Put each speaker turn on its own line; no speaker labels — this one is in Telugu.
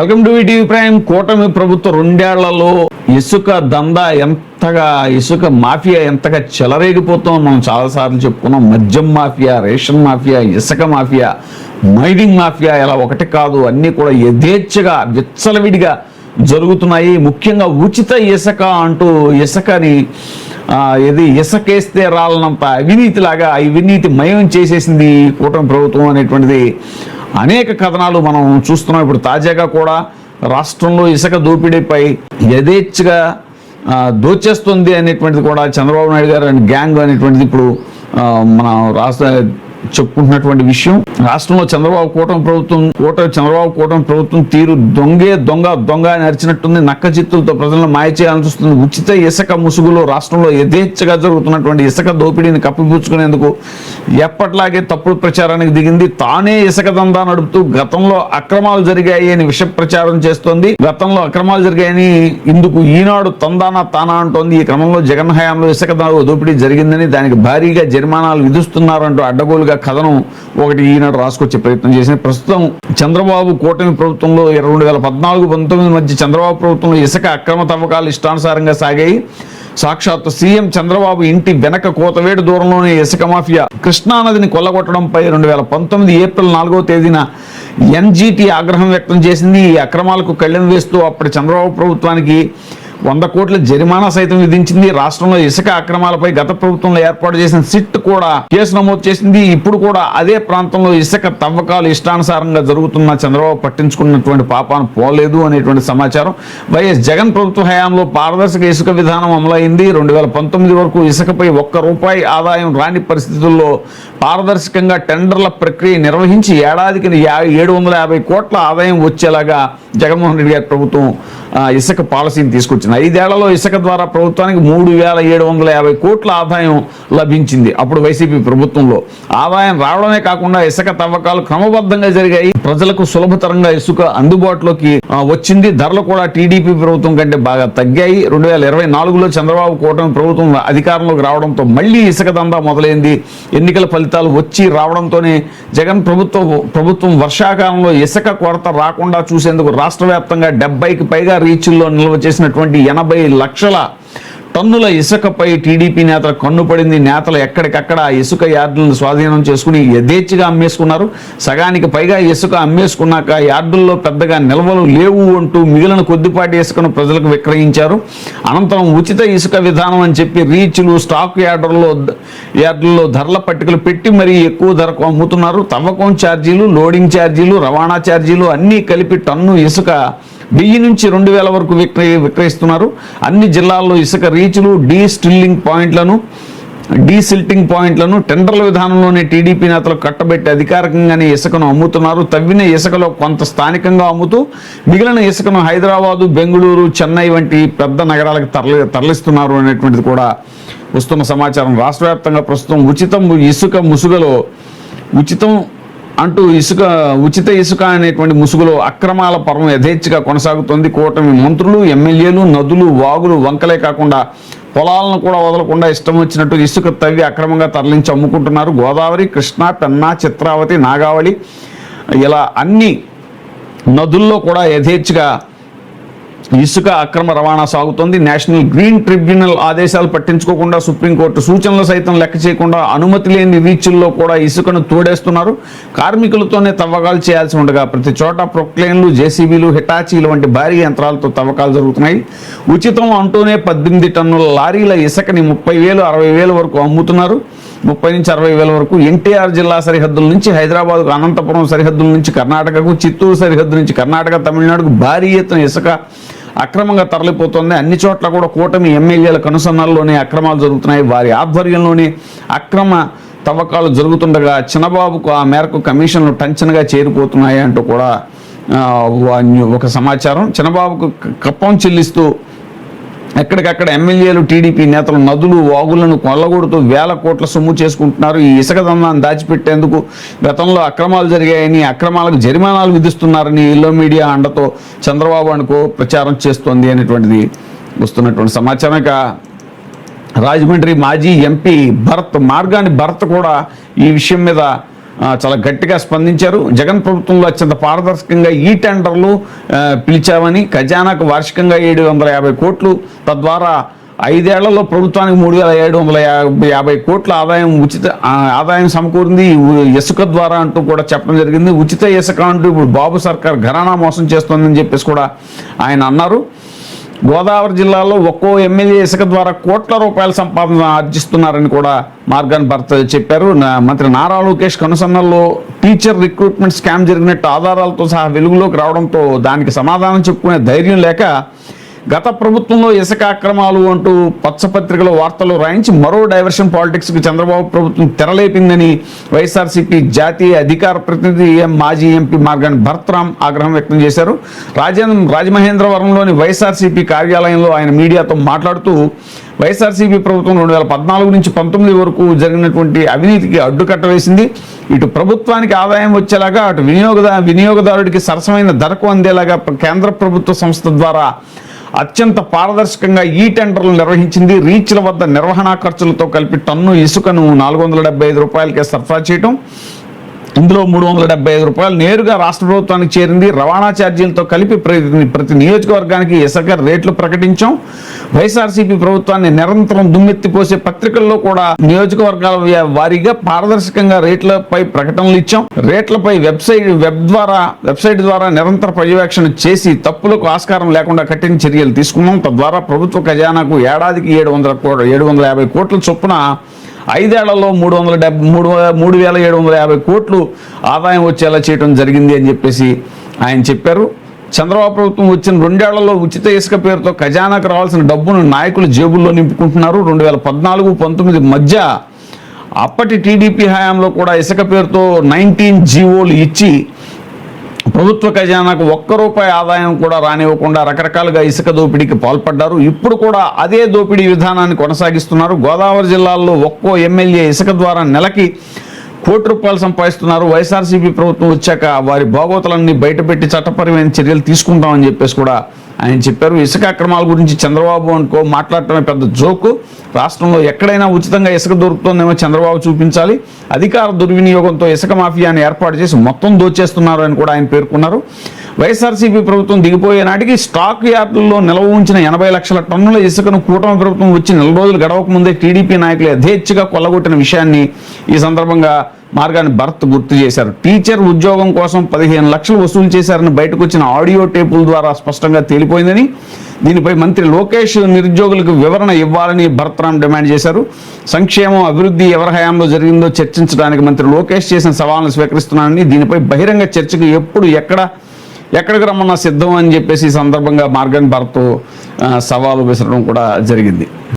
Welcome to ETV prime. కూటమి ప్రభుత్వం 2 ఏళ్లలో ఇసుక దందా ఎంతగా, ఇసుక మాఫియా ఎంతగా చెలరేగిపోతుందో మనం చాలాసార్లు చెప్పుకున్నాం. మద్యం మాఫియా, రేషన్ మాఫియా, ఇసుక మాఫియా, మైనింగ్ మాఫియా, ఇలా ఒకటి కాదు అన్నీ కూడా యథేచ్ఛగా విచ్చలవిడిగా జరుగుతున్నాయి. ముఖ్యంగా ఉచిత ఇసుక అంటూ ఇసుకని ఇసుకేస్తే రాలనంత అవినీతిలాగా అవినీతి మయం చేసేసింది కూటమి ప్రభుత్వం అనేటువంటిది అనేక కథనాలు మనం చూస్తున్నాం. ఇప్పుడు తాజాగా కూడా రాష్ట్రంలో ఇసుక దోపిడీపై యథేచ్ఛగా దోచేస్తుంది అనేటువంటిది కూడా చంద్రబాబు నాయుడు గారు అండ్ గ్యాంగ్ అనేటువంటిది ఇప్పుడు మన రాష్ట్ర చెప్పుకుంటున్నటువంటి విషయం. రాష్ట్రంలో చంద్రబాబు కూటమి ప్రభుత్వం తీరు దొంగ అని అరిచినట్టుంది. నక్క చిత్తులతో ప్రజలను మాయ చేయాలని చూస్తుంది. ఉచిత ఇసుక ముసుగులో రాష్ట్రంలో యథేచ్ఛగా జరుగుతున్నటువంటి ఇసుక దోపిడీని కప్పిపుచ్చుకునేందుకు ఎప్పట్లాగే తప్పుడు ప్రచారానికి దిగింది. తానే ఇసుక దందా నడుపుతూ గతంలో అక్రమాలు జరిగాయి అని విష ప్రచారం చేస్తోంది. గతంలో అక్రమాలు జరిగాయని ఇందుకు ఈనాడు తానా అంటోంది. ఈ క్రమంలో జగన్ హయాంలో ఇసుక దోపిడీ జరిగిందని, దానికి భారీగా జరిమానాలు విధిస్తున్నారంటూ అడ్డగోలుగా కథనం ఒకటి ఈనాడు రాసుకొచ్చే ప్రయత్నం చేసింది. ప్రస్తుతం చంద్రబాబు కూటమి ప్రభుత్వంలో 2014-19 మధ్య చంద్రబాబు ప్రభుత్వంలో ఇసుక అక్రమ తవ్వకాలు ఇష్టానుసారంగా సాగాయి. సాక్షాత్తు సీఎం చంద్రబాబు ఇంటి వెనక కోతవేడు దూరంలోనే ఇసుక మాఫియా కృష్ణానదిని కొల్లగొట్టడంపై 2019 ఏప్రిల్ 4వ తేదీన ఎన్జీటీ ఆగ్రహం వ్యక్తం చేసింది. ఈ అక్రమాలకు కళ్ళెం వేస్తూ అప్పటి చంద్రబాబు ప్రభుత్వానికి 100 కోట్ల జరిమానా సైతం విధించింది. రాష్ట్రంలో ఇసుక అక్రమాలపై గత ప్రభుత్వంలో ఏర్పాటు చేసిన సిట్ కూడా కేసు నమోదు చేసింది. ఇప్పుడు కూడా అదే ప్రాంతంలో ఇసుక తవ్వకాలు ఇష్టానుసారంగా జరుగుతున్న చంద్రబాబు పట్టించుకున్నటువంటి పాపాను పోలేదు అనేటువంటి సమాచారం. వైఎస్ జగన్ ప్రభుత్వ హయాంలో పారదర్శక ఇసుక విధానం అమలైంది. 2019 వరకు ఇసుకపై ₹1 ఆదాయం రాని పరిస్థితుల్లో పారదర్శకంగా టెండర్ల ప్రక్రియ నిర్వహించి ఏడాదికి 750 కోట్ల ఆదాయం వచ్చేలాగా జగన్మోహన్ రెడ్డి గారి ప్రభుత్వం ఇసుక పాలసీని తీసుకొచ్చింది. 5 ఏళ్లలో ఇసుక ద్వారా ప్రభుత్వానికి 3750 కోట్ల ఆదాయం లభించింది. అప్పుడు వైసీపీ ప్రభుత్వంలో ఆదాయం రావడమే కాకుండా ఇసుక తవ్వకాలు క్రమబద్ధంగా జరిగాయి. ప్రజలకు సులభతరంగా ఇసుక అందుబాటులోకి వచ్చింది. ధరలు కూడా టీడీపీ ప్రభుత్వం కంటే బాగా తగ్గాయి. 2024లో చంద్రబాబు కూటమి ప్రభుత్వం అధికారంలోకి రావడంతో మళ్లీ ఇసుక దందా మొదలైంది. ఎన్నికల ఫలితాలు వచ్చి రావడంతోనే జగన్ ప్రభుత్వం వర్షాకాలంలో ఇసుక కొరత రాకుండా చూసేందుకు రాష్ట్ర వ్యాప్తంగా 70కి పైగా రీచ్ల్లో నిల్వ చేసినటువంటి 80 లక్షల టన్నుల ఇసుకపై టీడీపీ నేతల కన్ను పడింది. నేతలు ఎక్కడికక్కడ ఇసుక యార్డులను స్వాధీనం చేసుకుని యథేచ్ఛగా అమ్మేసుకున్నారు. సగానికి పైగా ఇసుక అమ్మేసుకున్నాక యార్డుల్లో పెద్దగా నిల్వలు లేవు అంటూ మిగిలిన కొద్దిపాటి ఇసుకను ప్రజలకు విక్రయించారు. అనంతరం ఉచిత ఇసుక విధానం అని చెప్పి రీచ్లు, స్టాక్ యార్డుల్లో ధరల పట్టికలు పెట్టి మరీ ఎక్కువ ధరకు అమ్ముతున్నారు. తవ్వకం ఛార్జీలు, లోడింగ్ ఛార్జీలు, రవాణా ఛార్జీలు అన్నీ కలిపి టన్ను ఇసుక 1000 నుంచి 2000 వరకు విక్రయిస్తున్నారు. అన్ని జిల్లాల్లో ఇసుక రీచ్లు, డీసిల్టింగ్ పాయింట్లను టెండర్ల విధానంలోనే టీడీపీ నేతలు కట్టబెట్టి అధికారికంగానే ఇసుకను అమ్ముతున్నారు. తవ్విన ఇసుకలో కొంత స్థానికంగా అమ్ముతూ మిగిలిన ఇసుకను హైదరాబాదు, బెంగళూరు, చెన్నై వంటి పెద్ద నగరాలకు తరలిస్తున్నారు అనేటువంటిది కూడా వస్తున్న సమాచారం. రాష్ట్ర వ్యాప్తంగా ప్రస్తుతం ఉచిత ఇసుక అనేటువంటి ముసుగులో అక్రమాల పర్వం యథేచ్ఛగా కొనసాగుతోంది. కూటమి మంత్రులు, ఎమ్మెల్యేలు నదులు, వాగులు, వంకలే కాకుండా పొలాలను కూడా వదలకుండా ఇష్టం వచ్చినట్టు ఇసుక తవ్వి అక్రమంగా తరలించి అమ్ముకుంటున్నారు. గోదావరి, కృష్ణా, పెన్నా, చిత్రావతి, నాగావళి ఇలా అన్ని నదుల్లో కూడా యథేచ్ఛగా ఇసుక అక్రమ రవాణా సాగుతోంది. నేషనల్ గ్రీన్ ట్రిబ్యునల్ ఆదేశాలు పట్టించుకోకుండా, సుప్రీంకోర్టు సూచనలు సైతం లెక్క చేయకుండా అనుమతి లేని రీచ్ల్లో కూడా ఇసుకను తోడేస్తున్నారు. కార్మికులతోనే తవ్వకాలు చేయాల్సి ఉండగా ప్రతి చోట ప్రొక్లైన్లు, జేసీబీలు, హిటాచీలు వంటి భారీ యంత్రాలతో తవ్వకాలు జరుగుతున్నాయి. ఉచితం అంటూనే 18 టన్నుల లారీల ఇసుకని 30,000, 60,000 వరకు అమ్ముతున్నారు. 30 నుంచి 60,000 వరకు. ఎన్టీఆర్ జిల్లా సరిహద్దుల నుంచి హైదరాబాద్కు, అనంతపురం సరిహద్దుల నుంచి కర్ణాటకకు, చిత్తూరు సరిహద్దు నుంచి కర్ణాటక, తమిళనాడుకు భారీ ఎత్తున ఇసుక అక్రమంగా తరలిపోతుంది. అన్ని చోట్ల కూడా కూటమి ఎమ్మెల్యేల కనుసన్నల్లోనే అక్రమాలు జరుగుతున్నాయి. వారి ఆధ్వర్యంలోనే అక్రమ తవ్వకాలు జరుగుతుండగా చిన్నబాబుకు ఆ మేరకు కమిషన్లు టంచనగా చేరిపోతున్నాయి అంటూ కూడా ఒక సమాచారం. చిన్నబాబుకు కప్పం చెల్లిస్తూ ఎక్కడికక్కడ ఎమ్మెల్యేలు, టీడీపీ నేతలు నదులు, వాగులను కొల్లగొడుతూ 1000 కోట్ల సొమ్ము చేసుకుంటున్నారు. ఈ ఇసుక దందాన్ని దాచిపెట్టేందుకు గతంలో అక్రమాలు జరిగాయని, అక్రమాలకు జరిమానాలు విధిస్తున్నారని ఇల్లో మీడియా అండతో చంద్రబాబు అనుకో ప్రచారం చేస్తోంది అనేటువంటిది వస్తున్నటువంటి సమాచారం. ఇక రాజమండ్రి మాజీ ఎంపీ భరత్ కూడా ఈ విషయం మీద చాలా గట్టిగా స్పందించారు. జగన్ ప్రభుత్వంలో అత్యంత పారదర్శకంగా ఈ టెండర్లు పిలిచామని, ఖజానాకు వార్షికంగా 750 కోట్లు, తద్వారా 5 ఏళ్లలో ప్రభుత్వానికి 3750 కోట్ల ఆదాయం సమకూరింది ఇసుక ద్వారా అంటూ కూడా చెప్పడం జరిగింది. ఉచిత ఇసుక అంటూ ఇప్పుడు బాబు సర్కార్ ఘరానా మోసం చేస్తోందని చెప్పేసి కూడా ఆయన అన్నారు. గోదావరి జిల్లాలో ఒక్కో ఎమ్మెల్యే ఇసుక ద్వారా కోట్ల రూపాయల సంపాదన ఆర్జిస్తున్నారని కూడా మార్గాన్ భర్త చెప్పారు. మంత్రి నారా లోకేష్ కనుసన్నల్లో టీచర్ రిక్రూట్మెంట్ స్కామ్ జరిగినట్టు ఆధారాలతో సహా వెలుగులోకి రావడంతో దానికి సమాధానం చెప్పుకునే ధైర్యం లేక గత ప్రభుత్వంలో ఇసుక అక్రమాలు అంటూ పచ్చపత్రికలో వార్తలు రాయించి మరో డైవర్షన్ పాలిటిక్స్కి చంద్రబాబు ప్రభుత్వం తెరలేపిందని వైఎస్ఆర్సీపీ జాతీయ అధికార ప్రతినిధి మాజీ ఎంపీ మార్గాన్ భరత్రామ్ ఆగ్రహం వ్యక్తం చేశారు. రాజమహేంద్రవరంలోని వైఎస్ఆర్సీపీ కార్యాలయంలో ఆయన మీడియాతో మాట్లాడుతూ వైఎస్ఆర్సీపీ ప్రభుత్వం 2014 నుంచి 19 వరకు జరిగినటువంటి అవినీతికి అడ్డుకట్ట వేసింది. ఇటు ప్రభుత్వానికి ఆదాయం వచ్చేలాగా అటు వినియోగదారుడికి సరసమైన ధరకు అందేలాగా కేంద్ర ప్రభుత్వ సంస్థ ద్వారా అత్యంత పారదర్శకంగా ఈ టెండర్లు నిర్వహించింది. రీచ్ల వద్ద నిర్వహణ ఖర్చులతో కలిపి టన్ను ఇసుకను 475 రూపాయలకే సరఫరా చేయటం, ఇందులో 375 రూపాయలు నేరుగా రాష్ట్ర ప్రభుత్వానికి చేరింది. రవాణా ఛార్జీలతో కలిపి ప్రతి నియోజకవర్గానికి ఇసుక రేట్లు ప్రకటించాం. వైఎస్ఆర్సీపీ ప్రభుత్వాన్ని నిరంతరం దుమ్మెత్తిపోసే పత్రికల్లో కూడా నియోజకవర్గాల వారీగా పారదర్శకంగా రేట్లపై ప్రకటనలు ఇచ్చాం. రేట్లపై వెబ్సైట్ ద్వారా నిరంతర పర్యవేక్షణ చేసి తప్పులకు ఆస్కారం లేకుండా కఠిన చర్యలు తీసుకున్నాం. తద్వారా ప్రభుత్వ ఖజానాకు ఏడాదికి 750 కోట్ల చొప్పున 5 ఏళ్లలో 3750 కోట్లు ఆదాయం వచ్చేలా చేయడం జరిగింది అని చెప్పేసి ఆయన చెప్పారు. చంద్రబాబు ప్రభుత్వం వచ్చిన 2 ఏళ్లలో ఉచిత ఇసుక పేరుతో ఖజానాకు రావాల్సిన డబ్బును నాయకులు జేబుల్లో నింపుకుంటున్నారు. 2014-19 మధ్య అప్పటి టీడీపీ హయాంలో కూడా ఇసుక పేరుతో 19 జీవోలు ఇచ్చి ప్రభుత్వ ఖజానాకు ₹1 ఆదాయం కూడా రానివ్వకుండా రకరకాలుగా ఇసుక దోపిడీకి పాల్పడ్డారు. ఇప్పుడు కూడా అదే దోపిడీ విధానాన్ని కొనసాగిస్తున్నారు. గోదావరి జిల్లాల్లో ఒక్కో ఎమ్మెల్యే ఇసుక ద్వారా నెలకి ₹1 సంపాదిస్తున్నారు. వైఎస్ఆర్సీపీ ప్రభుత్వం వచ్చాక వారి బాగోతలన్నీ బయటపెట్టి చట్టపరమైన చర్యలు తీసుకుంటామని చెప్పేసి కూడా ఆయన చెప్పారు. ఇసుక అక్రమాల గురించి చంద్రబాబు అనుకో మాట్లాడటమే పెద్ద జోకు. రాష్ట్రంలో ఎక్కడైనా ఉచితంగా ఇసుక దొరుకుతుందేమో చంద్రబాబు చూపించాలి. అధికార దుర్వినియోగంతో ఇసుక మాఫియాని ఏర్పాటు చేసి మొత్తం దోచేస్తున్నారు అని కూడా ఆయన పేర్కొన్నారు. వైఎస్ఆర్సీపీ ప్రభుత్వం దిగిపోయే నాటికి స్టాక్ యార్డుల్లో నిల్వ ఉంచిన 80 లక్షల టన్నుల ఇసుకను కూటమి ప్రభుత్వం వచ్చి 4 రోజులు గడవక ముందే టీడీపీ నాయకులు యథేచ్ఛగా కొల్లగొట్టిన విషయాన్ని ఈ సందర్భంగా మార్గాన్ భరత్ గుర్తు చేశారు. టీచర్ ఉద్యోగం కోసం 15 లక్షలు వసూలు చేశారని బయటకు వచ్చిన ఆడియో టేపుల ద్వారా స్పష్టంగా తేలిపోయిందని, దీనిపై మంత్రి లోకేష్ నిరుద్యోగులకు వివరణ ఇవ్వాలని భరత్రామ్ డిమాండ్ చేశారు. సంక్షేమం అభివృద్ధి ఎవరి హయాంలో జరిగిందో చర్చించడానికి మంత్రి లోకేష్ చేసిన సవాళ్ళను స్వీకరిస్తున్నానని, దీనిపై బహిరంగ చర్చకు ఎప్పుడు ఎక్కడికి రమ్మన్నా సిద్ధం అని చెప్పేసి ఈ సందర్భంగా మార్గాన్ భరత్ సవాలు విసరడం కూడా జరిగింది.